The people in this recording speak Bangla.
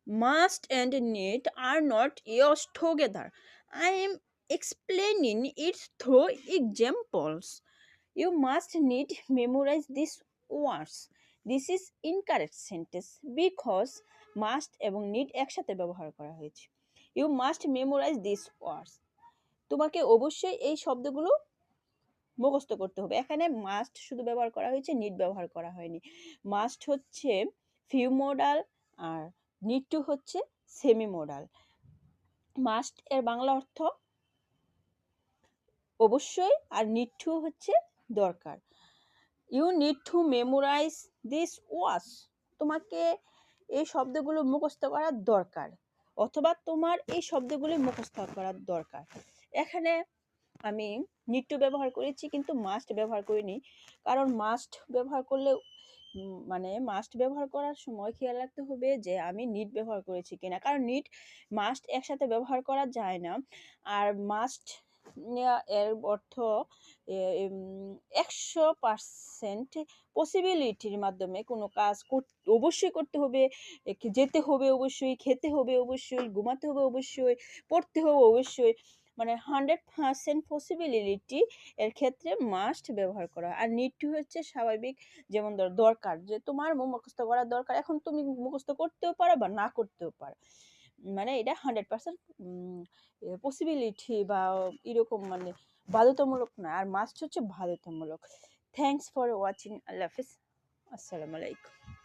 Must and need are not used together. I am explaining it through examples. You must need memorize these words. This is incorrect sentence because must এবং need একসাথে ব্যবহার করা হয়েছে। You must memorize these words. তোমাকে অবশ্যই এই শব্দগুলো মুখস্থ করতে হবে। এখানে মাস্ট শুধু ব্যবহার করা হয়েছে, নিড ব্যবহার করা হয়নি। মাস্ট হচ্ছে ফিউ মডাল আর নিড টু হচ্ছে সেমি মডাল। মাস্ট এর বাংলা অর্থ অবশ্যই, আর নিড টু হচ্ছে দরকার। You need to memorise this words. তোমাকে এই শব্দগুলো মুখস্থ করার দরকার, অথবা তোমার এই শব্দগুলি মুখস্থ করার দরকার। এখানে আমি নিড টু ব্যবহার করেছি কিন্তু মাস্ট ব্যবহার করিনি, কারণ মাস্ট ব্যবহার করলে মানে মাস্ট ব্যবহার করার সময় খেয়াল রাখতে হবে যে আমি নিড ব্যবহার করেছি কিনা, কারণ নিড মাস্ট একসাথে ব্যবহার করা যায় না। আর মাস্ট এর অর্থ 100% পসিবিলিটির মাধ্যমে কোনো কাজ অবশ্যই করতে হবে, যেতে হবে অবশ্যই, খেতে হবে অবশ্যই, ঘুমাতে হবে অবশ্যই, পড়তে হবে অবশ্যই, মানে 100% পসিবিলিটি এর ক্ষেত্রে মাস্ট ব্যবহার করা। আর নিড টু হচ্ছে স্বাভাবিক, যেমন দরকার, যে তোমার মুখস্থ করার দরকার, এখন তুমি মুখস্থ করতেও পারো বা না করতেও পারো, মানে এটা 100% পসিবিলিটি বা এরকম, মানে বাধ্যতামূলক না। আর মাস্ট হচ্ছে বাধ্যতামূলক। Thanks for watching. আল্লাহ হাফিজ। আসসালামু আলাইকুম।